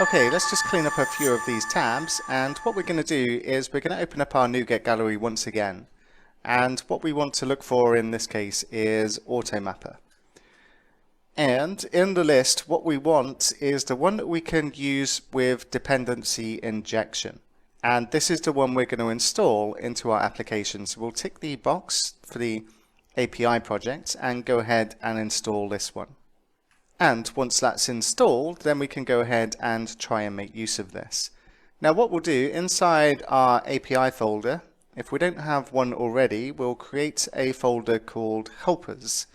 Okay, let's just clean up a few of these tabs, and what we're going to do is we're going to open up our NuGet gallery once again, and what we want to look for in this case is AutoMapper. And in the list, what we want is the one that we can use with dependency injection. And this is the one we're going to install into our application. So we'll tick the box for the API project and go ahead and install this one. And once that's installed, then we can go ahead and try and make use of this. Now what we'll do inside our API folder, if we don't have one already, we'll create a folder called helpers,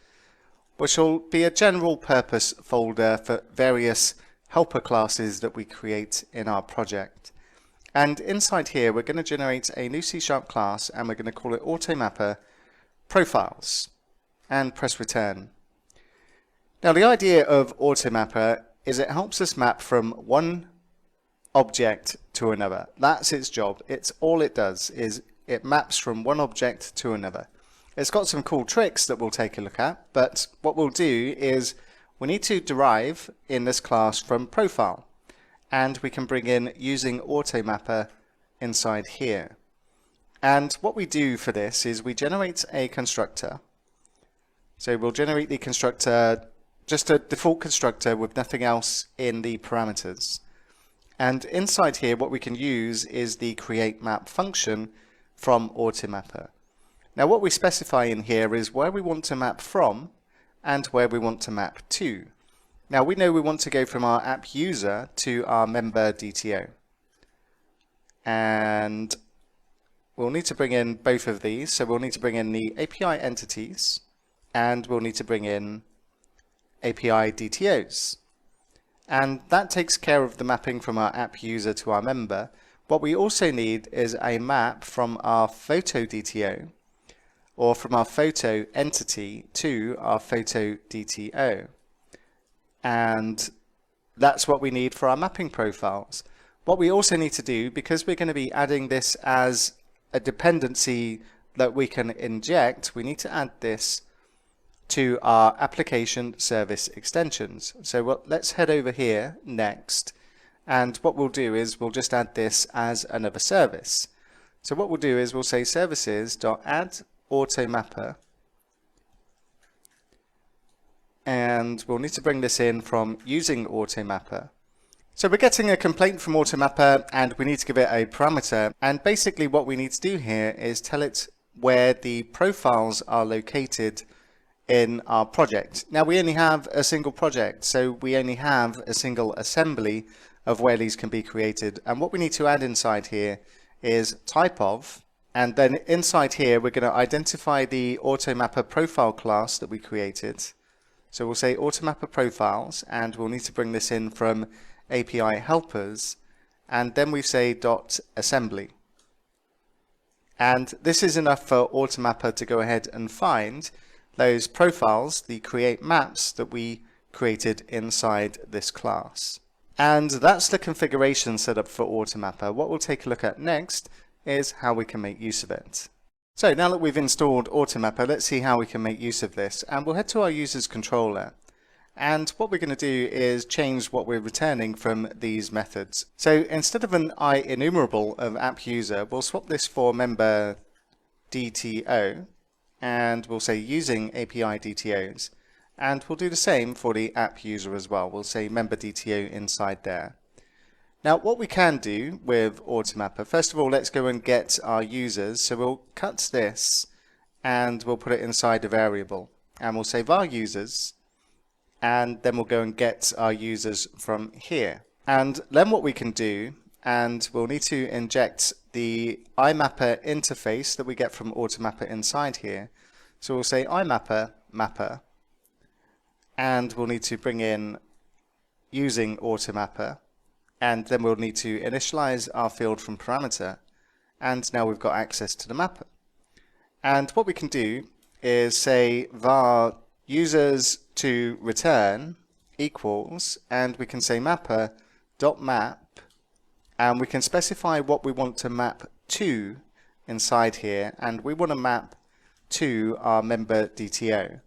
which will be a general purpose folder for various helper classes that we create in our project. And inside here, we're going to generate a new C# class, and we're going to call it AutoMapper Profiles, and press return. Now the idea of AutoMapper is it helps us map from one object to another. That's its job. It's all it does is it maps from one object to another. It's got some cool tricks that we'll take a look at, but what we'll do is we need to derive in this class from profile, and we can bring in using AutoMapper inside here. And what we do for this is we generate a constructor. So we'll generate the constructor, just a default constructor with nothing else in the parameters. And inside here what we can use is the createMap function from AutoMapper. Now what we specify in here is where we want to map from and where we want to map to. Now we know we want to go from our app user to our member DTO. And we'll need to bring in both of these. So we'll need to bring in the API entities and we'll need to bring in API DTOs. And that takes care of the mapping from our app user to our member. What we also need is a map from our photo DTO or from our photo entity to our photo DTO. And that's what we need for our mapping profiles. What we also need to do, because we're going to be adding this as a dependency that we can inject, we need to add this to our application service extensions. So let's head over here next, and what we'll do is we'll just add this as another service. So what we'll do is we'll say services.add AutoMapper, and we'll need to bring this in from using AutoMapper. So we're getting a complaint from AutoMapper and we need to give it a parameter, and basically what we need to do here is tell it where the profiles are located in our project. Now we only have a single project, so we only have a single assembly of where these can be created, and what we need to add inside here is type of, and then inside here we're going to identify the AutoMapper profile class that we created. So we'll say AutoMapper profiles, and we'll need to bring this in from API helpers, and then we say .assembly. And this is enough for AutoMapper to go ahead and find those profiles, the create maps that we created inside this class. And that's the configuration set up for AutoMapper. What we'll take a look at next is how we can make use of it. So now that we've installed AutoMapper, let's see how we can make use of this. And we'll head to our users controller. And what we're going to do is change what we're returning from these methods. So instead of an IEnumerable of app user, we'll swap this for member DTO, and we'll say using API DTOs. And we'll do the same for the app user as well. We'll say member DTO inside there. Now what we can do with AutoMapper, first of all, let's go and get our users. So we'll cut this and we'll put it inside a variable. And we'll say var users, and then we'll go and get our users from here. And then what we can do, and we'll need to inject the IMapper interface that we get from AutoMapper inside here. So we'll say IMapper mapper, and we'll need to bring in using AutoMapper, and then we'll need to initialize our field from parameter, and now we've got access to the mapper. And what we can do is say var users to return equals, and we can say mapper dot map, and we can specify what we want to map to inside here, and we want to map to our member DTO,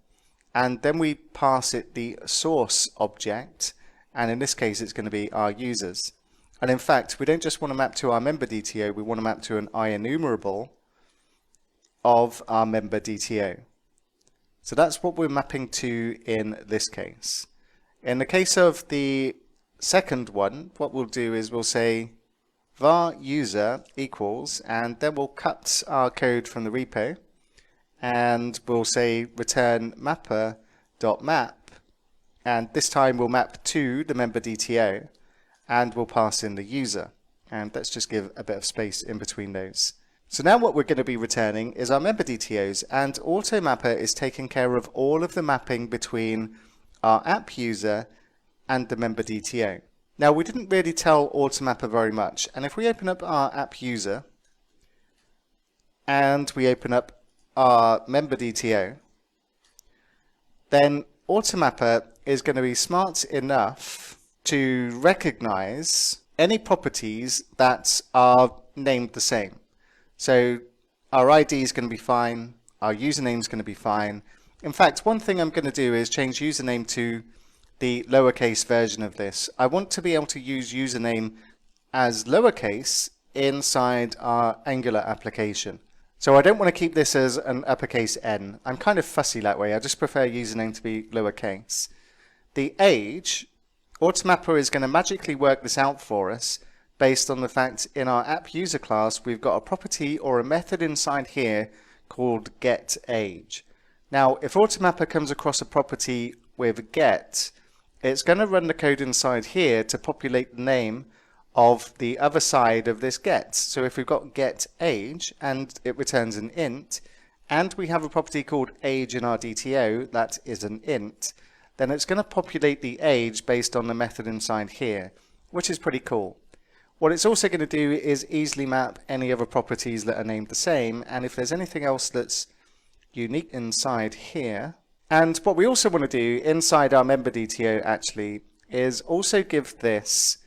and then we pass it the source object, and in this case it's going to be our users. And in fact, we don't just want to map to our member DTO, we want to map to an IEnumerable of our member DTO. So that's what we're mapping to in this case. In the case of the second one, what we'll do is we'll say var user equals, and then we'll cut our code from the repo, and we'll say return mapper.map, and this time we'll map to the member DTO, and we'll pass in the user. And let's just give a bit of space in between those. So now what we're going to be returning is our member DTOs, and AutoMapper is taking care of all of the mapping between our app user and the member DTO. Now we didn't really tell AutoMapper very much, and if we open up our app user and we open up our member DTO, then AutoMapper is going to be smart enough to recognize any properties that are named the same. So our ID is going to be fine, our username is going to be fine. In fact, one thing I'm going to do is change username to the lowercase version of this. I want to be able to use username as lowercase inside our Angular application. So I don't want to keep this as an uppercase N. I'm kind of fussy that way. I just prefer username to be lowercase. The age, AutoMapper is going to magically work this out for us based on the fact in our app user class we've got a property or a method inside here called getAge. Now if AutoMapper comes across a property with get, it's going to run the code inside here to populate the name of the other side of this get. So if we've got getAge and it returns an int, and we have a property called age in our DTO that is an int, then it's going to populate the age based on the method inside here, which is pretty cool. What it's also going to do is easily map any other properties that are named the same, and if there's anything else that's unique inside here. And what we also want to do inside our member DTO actually is also give this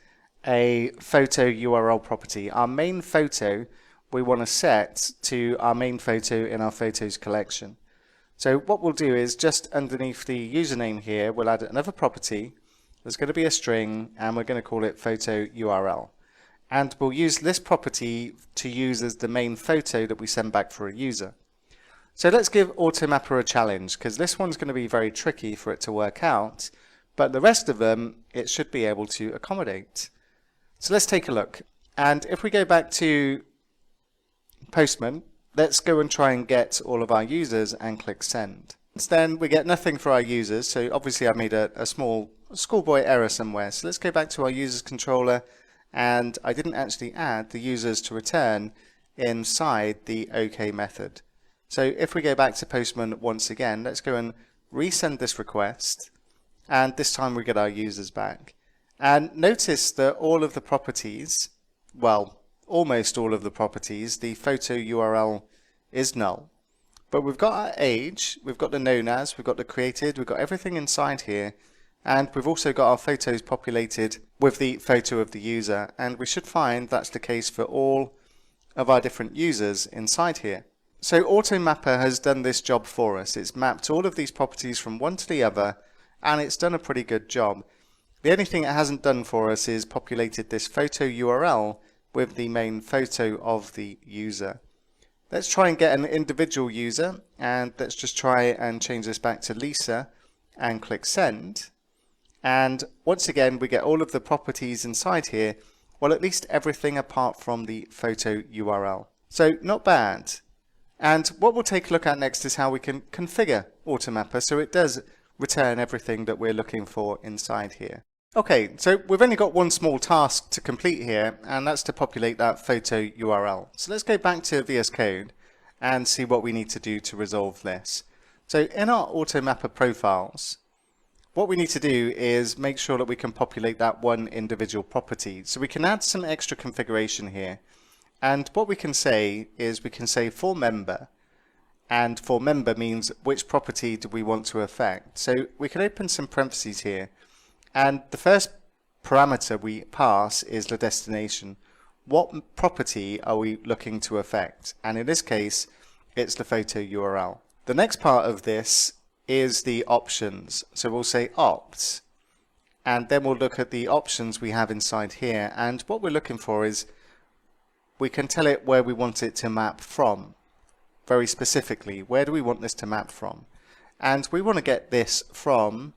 a photo URL property. Our main photo we want to set to our main photo in our photos collection. So what we'll do is just underneath the username here we'll add another property. There's going to be a string and we're going to call it photo URL. And we'll use this property to use as the main photo that we send back for a user. So let's give AutoMapper a challenge, because this one's going to be very tricky for it to work out, but the rest of them it should be able to accommodate. So let's take a look. And if we go back to Postman, let's go and try and get all of our users and click send. Then we get nothing for our users, so obviously I've made a small schoolboy error somewhere. So let's go back to our users controller, and I didn't actually add the users to return inside the OK method. So if we go back to Postman once again, let's go and resend this request, and this time we get our users back. And notice that all of the properties, well, almost all of the properties, the photo URL is null. But we've got our age, we've got the known as, we've got the created, we've got everything inside here, and we've also got our photos populated with the photo of the user, and we should find that's the case for all of our different users inside here. So AutoMapper has done this job for us. It's mapped all of these properties from one to the other, and it's done a pretty good job. The only thing it hasn't done for us is populated this photo URL with the main photo of the user. Let's try and get an individual user, and let's just try and change this back to Lisa and click send. And once again we get all of the properties inside here, well, at least everything apart from the photo URL. So not bad. And what we'll take a look at next is how we can configure AutoMapper so it does return everything that we're looking for inside here. Okay, so we've only got one small task to complete here, and that's to populate that photo URL. So let's go back to VS Code and see what we need to do to resolve this. So in our AutoMapper profiles, what we need to do is make sure that we can populate that one individual property. So we can add some extra configuration here. And what we can say is we can say for member, and for member means which property do we want to affect. So we can open some parentheses here, and the first parameter we pass is the destination. What property are we looking to affect? And in this case, it's the photo URL. The next part of this is the options. So we'll say opt, and then we'll look at the options we have inside here, and what we're looking for is we can tell it where we want it to map from. Very specifically, where do we want this to map from? And we want to get this from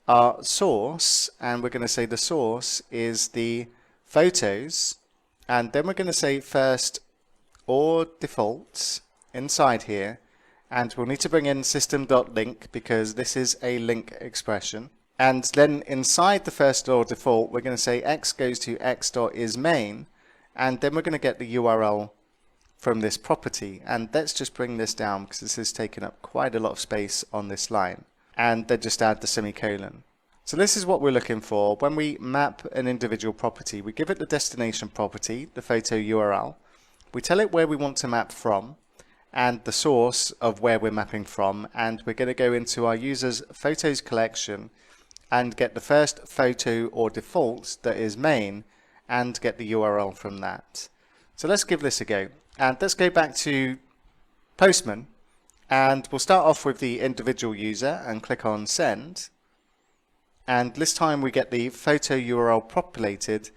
our source, and we're going to say the source is the photos, and then we're going to say first or defaults inside here, and we'll need to bring in system.link because this is a link expression. And then inside the first or default, we're going to say x goes to x.isMain, and then we're going to get the URL from this property. And let's just bring this down because this is taking up quite a lot of space on this line. And then just add the semicolon. So this is what we're looking for. When we map an individual property, we give it the destination property, the photo URL. We tell it where we want to map from and the source of where we're mapping from. And we're going to go into our user's photos collection and get the first photo or default that is main and get the URL from that. So let's give this a go. And let's go back to Postman, and we'll start off with the individual user and click on send. And this time we get the photo URL populated,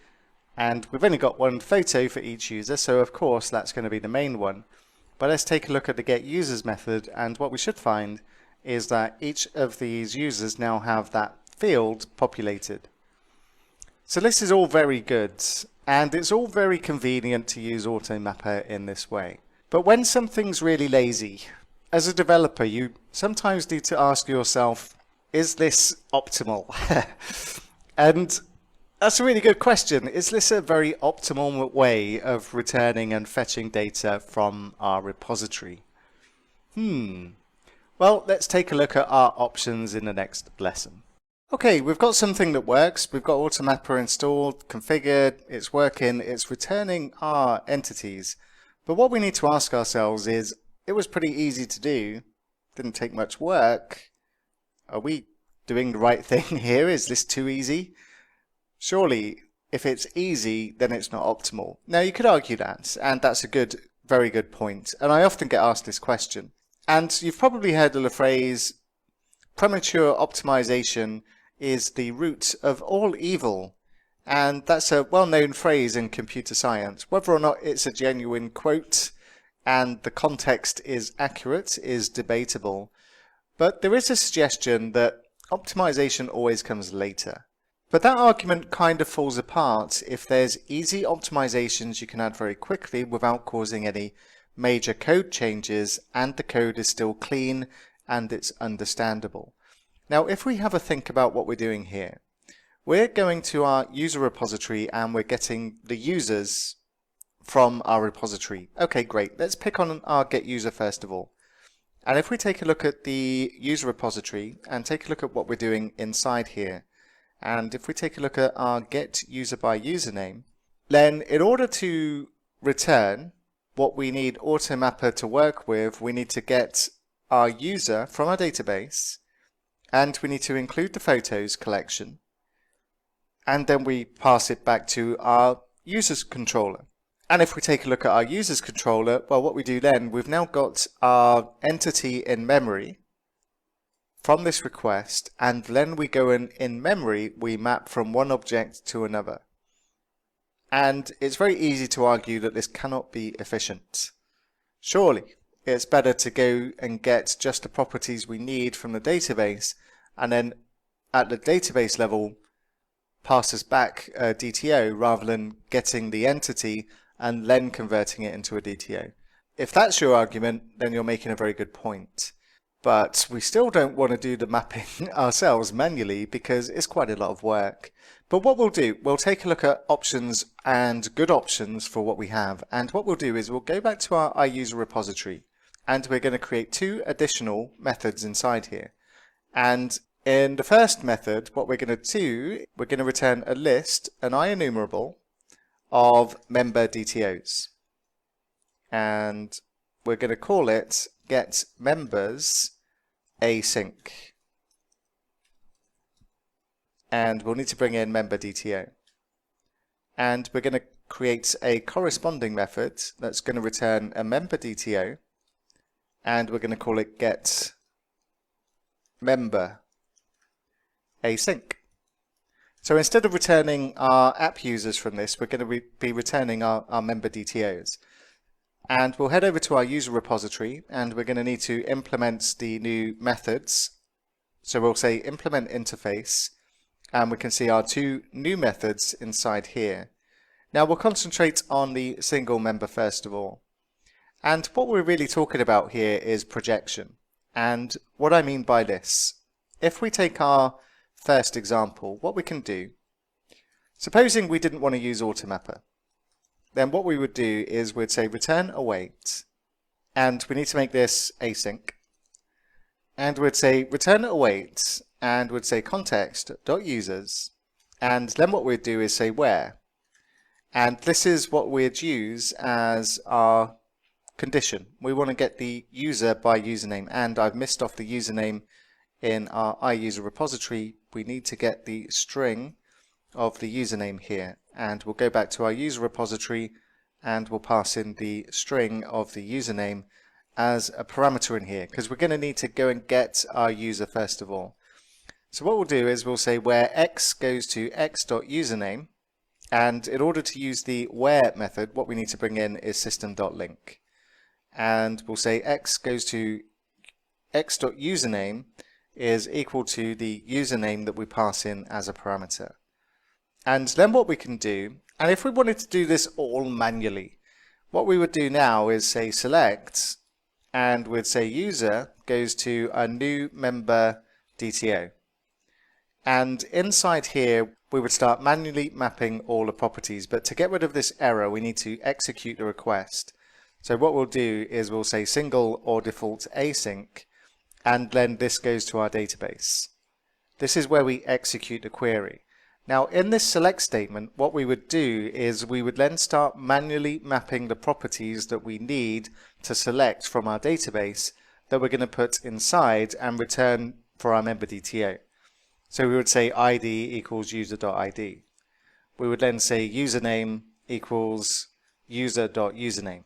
and we've only got one photo for each user, so of course that's going to be the main one. But let's take a look at the get users method, and what we should find is that each of these users now have that field populated. So this is all very good, and it's all very convenient to use AutoMapper in this way. But when something's really lazy, as a developer, you sometimes need to ask yourself, is this optimal? And that's a really good question. Is this a very optimal way of returning and fetching data from our repository? Well, let's take a look at our options in the next lesson. Okay, we've got something that works. We've got AutoMapper installed, configured, it's working, it's returning our entities. But what we need to ask ourselves is, it was pretty easy to do, didn't take much work. Are we doing the right thing here? Is this too easy? Surely, if it's easy, then it's not optimal. Now, you could argue that, and that's a very good point. And I often get asked this question. And you've probably heard of the phrase, premature optimization is the root of all evil. And that's a well-known phrase in computer science. Whether or not it's a genuine quote and the context is accurate is debatable. But there is a suggestion that optimization always comes later. But that argument kind of falls apart if there's easy optimizations you can add very quickly without causing any major code changes and the code is still clean and it's understandable. Now, if we have a think about what we're doing here, we're going to our user repository and we're getting the users from our repository. Okay, great. Let's pick on our get user first of all. And if we take a look at the user repository and take a look at what we're doing inside here, and if we take a look at our get user by username, then in order to return what we need AutoMapper to work with, we need to get our user from our database, and we need to include the photos collection, and then we pass it back to our users controller. And if we take a look at our users controller, well, what we do then, we've now got our entity in memory from this request, and then we go in memory, we map from one object to another. And it's very easy to argue that this cannot be efficient. Surely, it's better to go and get just the properties we need from the database, and then at the database level, pass us back a DTO rather than getting the entity and then converting it into a DTO. If that's your argument, then you're making a very good point. But we still don't want to do the mapping ourselves manually because it's quite a lot of work. But what we'll do, we'll take a look at options and good options for what we have. And what we'll do is we'll go back to our iUser repository and we're going to create two additional methods inside here. And in the first method, what we're going to do, we're going to return a list, an IEnumerable, of member DTOs. And we're going to call it get members async. And we'll need to bring in member DTO. And we're going to create a corresponding method that's going to return a member DTO. And we're going to call it get member async. So instead of returning our app users from this, we're going to be returning our member DTOs. And we'll head over to our user repository, and we're going to need to implement the new methods. So we'll say implement interface, and we can see our two new methods inside here. Now we'll concentrate on the single member first of all. And what we're really talking about here is projection. And what I mean by this, if we take our first example, what we can do, supposing we didn't want to use AutoMapper, then what we would do is we'd say return await, and we need to make this async, and we'd say return await, and we'd say context.users, and then what we'd do is say where, and this is what we'd use as our condition. We want to get the user by username, and I've missed off the username in our iUser repository. We need to get the string of the username here, and we'll go back to our user repository and we'll pass in the string of the username as a parameter in here, because we're going to need to go and get our user first of all. So what we'll do is we'll say where x goes to x.username, and in order to use the where method, what we need to bring in is system.link, and we'll say x goes to x.username is equal to the username that we pass in as a parameter. And then what we can do, and if we wanted to do this all manually, what we would do now is say select, and we'd say user goes to a new member DTO. And inside here, we would start manually mapping all the properties, but to get rid of this error, we need to execute the request. So what we'll do is we'll say single or default async, and then this goes to our database. This is where we execute the query. Now in this select statement, what we would do is we would then start manually mapping the properties that we need to select from our database that we're going to put inside and return for our member DTO. So we would say ID equals user.id. We would then say username equals user.username.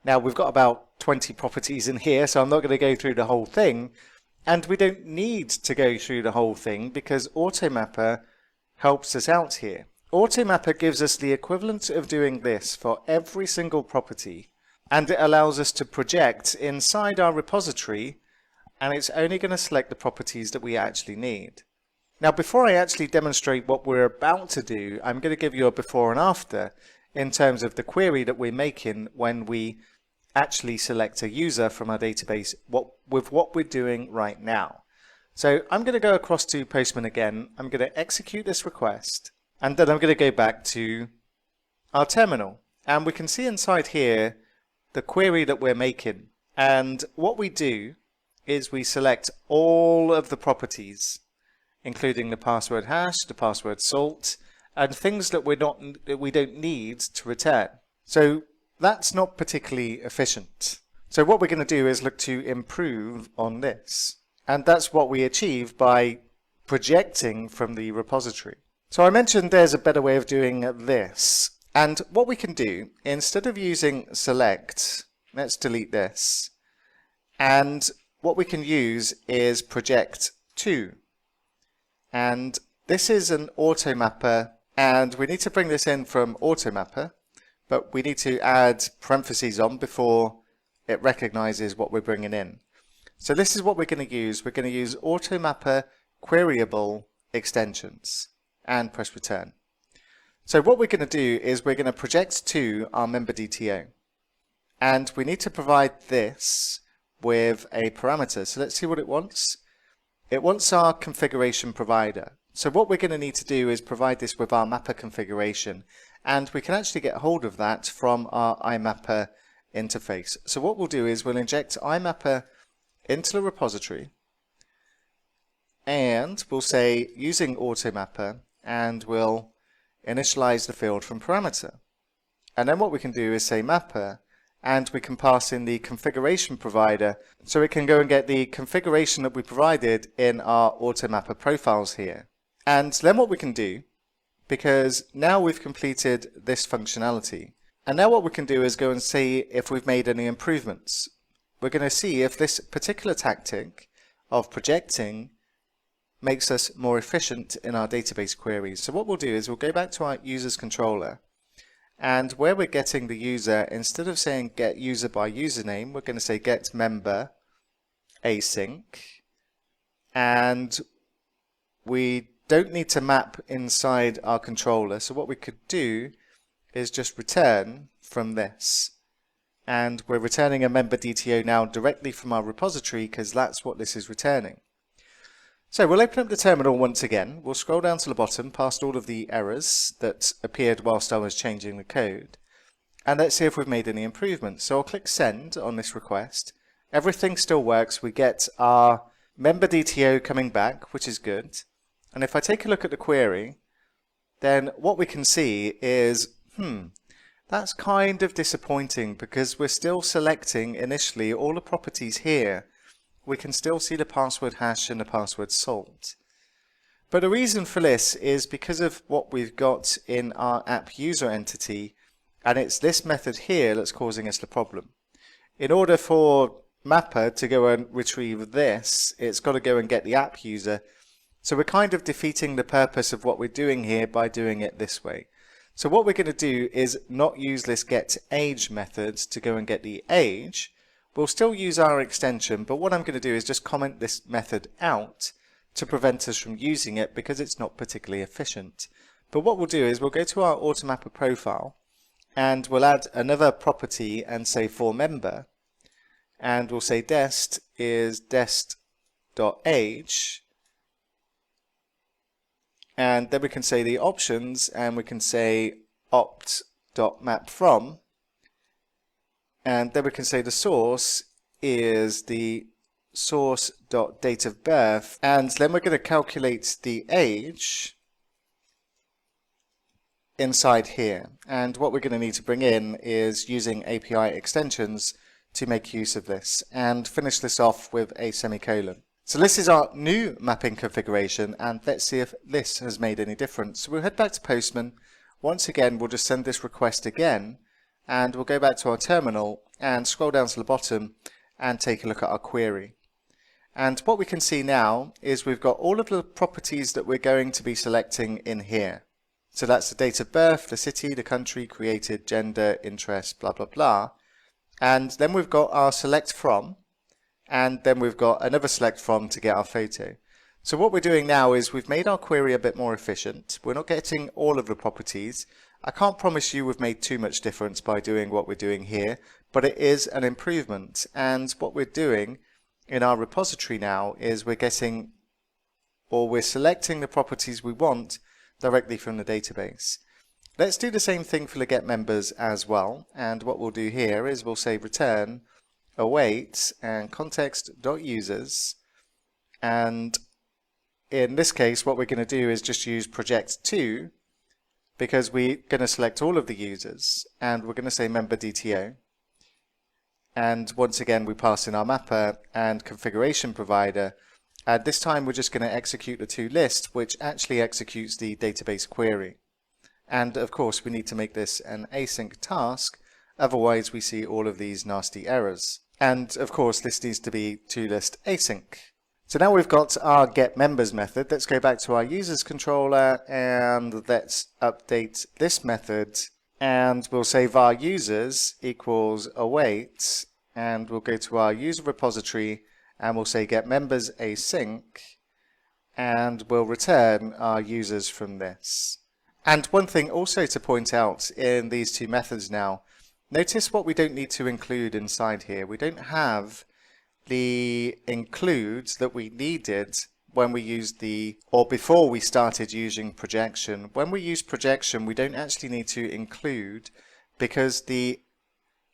Now we've got about 20 properties in here, so I'm not going to go through the whole thing, and we don't need to go through the whole thing because AutoMapper helps us out here. AutoMapper gives us the equivalent of doing this for every single property, and it allows us to project inside our repository, and it's only going to select the properties that we actually need. Now before I actually demonstrate what we're about to do, I'm going to give you a before and after in terms of the query that we're making when we actually select a user from our database with what we're doing right now. So I'm going to go across to Postman again. I'm going to execute this request, and then I'm going to go back to our terminal, and we can see inside here the query that we're making. And what we do is we select all of the properties, including the password hash, the password salt, and things that we don't need to return. So that's not particularly efficient. So what we're going to do is look to improve on this. And that's what we achieve by projecting from the repository. So I mentioned there's a better way of doing this. And what we can do, instead of using select, let's delete this. And what we can use is project to. And this is an AutoMapper, and we need to bring this in from AutoMapper, but we need to add parentheses on before it recognizes what we're bringing in. So this is what we're going to use. We're going to use AutoMapper queryable extensions and press return. So what we're going to do is we're going to project to our member DTO, and we need to provide this with a parameter. So let's see what it wants. It wants our configuration provider. So what we're going to need to do is provide this with our mapper configuration, and we can actually get hold of that from our IMapper interface. So what we'll do is we'll inject IMapper into the repository, and we'll say using AutoMapper, and we'll initialize the field from parameter. And then what we can do is say mapper, and we can pass in the configuration provider, so it can go and get the configuration that we provided in our AutoMapper profiles here. And then what we can do, because now we've completed this functionality, and now what we can do is go and see if we've made any improvements. We're going to see if this particular tactic of projecting makes us more efficient in our database queries. So what we'll do is we'll go back to our users controller, and where we're getting the user, instead of saying get user by username, we're going to say get member async, and we don't need to map inside our controller. So what we could do is just return from this, and we're returning a member DTO now directly from our repository because that's what this is returning. So we'll open up the terminal once again. We'll scroll down to the bottom past all of the errors that appeared whilst I was changing the code, and let's see if we've made any improvements. So I'll click send on this request. Everything still works. We get our member DTO coming back, which is good. And if I take a look at the query, then what we can see is, that's kind of disappointing because we're still selecting initially all the properties here. We can still see the password hash and the password salt. But the reason for this is because of what we've got in our app user entity, and it's this method here that's causing us the problem. In order for Mapper to go and retrieve this, it's got to go and get the app user. So we're kind of defeating the purpose of what we're doing here by doing it this way. So what we're going to do is not use this getAge method to go and get the age. We'll still use our extension, but what I'm going to do is just comment this method out to prevent us from using it because it's not particularly efficient. But what we'll do is we'll go to our AutoMapper profile and we'll add another property and say for member, and we'll say dest is dest.age, and then we can say the options and we can say opt.mapFrom. And then we can say the source is the source.date of birth, and then we're going to calculate the age inside here. And what we're going to need to bring in is using API extensions to make use of this, and finish this off with a semicolon. So this is our new mapping configuration, and let's see if this has made any difference. So we'll head back to Postman. Once again, we'll just send this request again, and we'll go back to our terminal and scroll down to the bottom and take a look at our query. And what we can see now is we've got all of the properties that we're going to be selecting in here. So that's the date of birth, the city, the country, created, gender, interest, blah, blah, blah. And then we've got our select from, and then we've got another select from to get our photo. So what we're doing now is we've made our query a bit more efficient. We're not getting all of the properties. I can't promise you we've made too much difference by doing what we're doing here, but it is an improvement. And what we're doing in our repository now is we're getting, or we're selecting the properties we want directly from the database. Let's do the same thing for the get members as well. And what we'll do here is we'll say return await and context.users. And in this case, what we're going to do is just use project2, because we're going to select all of the users, and we're going to say member DTO. And once again, we pass in our mapper and configuration provider. And this time we're just going to execute the toList, which actually executes the database query. And of course, we need to make this an async task. Otherwise, we see all of these nasty errors. And of course, this needs to be toList async. So now we've got our getMembers method. Let's go back to our users controller and let's update this method, and we'll say var users equals await, and we'll go to our user repository and we'll say getMembers async, and we'll return our users from this. And one thing also to point out in these two methods now, notice what we don't need to include inside here. We don't have the includes that we needed when we used or before we started using projection. When we use projection, we don't actually need to include, because the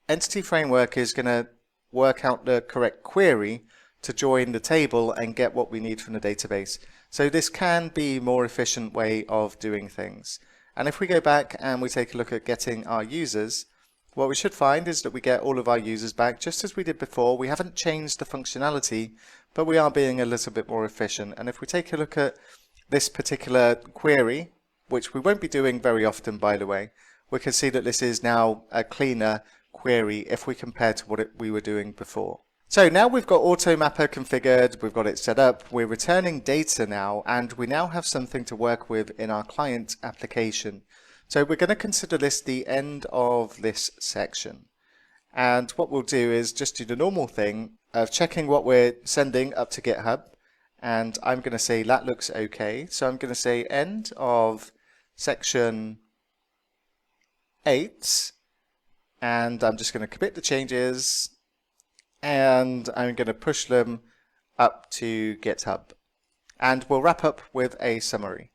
entity framework is going to work out the correct query to join the table and get what we need from the database. So this can be a more efficient way of doing things. And if we go back and we take a look at getting our users, what we should find is that we get all of our users back just as we did before. We haven't changed the functionality, but we are being a little bit more efficient. And if we take a look at this particular query, which we won't be doing very often, by the way, we can see that this is now a cleaner query if we compare to what we were doing before. So now we've got AutoMapper configured, we've got it set up, we're returning data now, and we now have something to work with in our client application. So we're going to consider this the end of this section. And what we'll do is just do the normal thing of checking what we're sending up to GitHub. And I'm going to say that looks okay. So I'm going to say end of section 8. And I'm just going to commit the changes. And I'm going to push them up to GitHub. And we'll wrap up with a summary.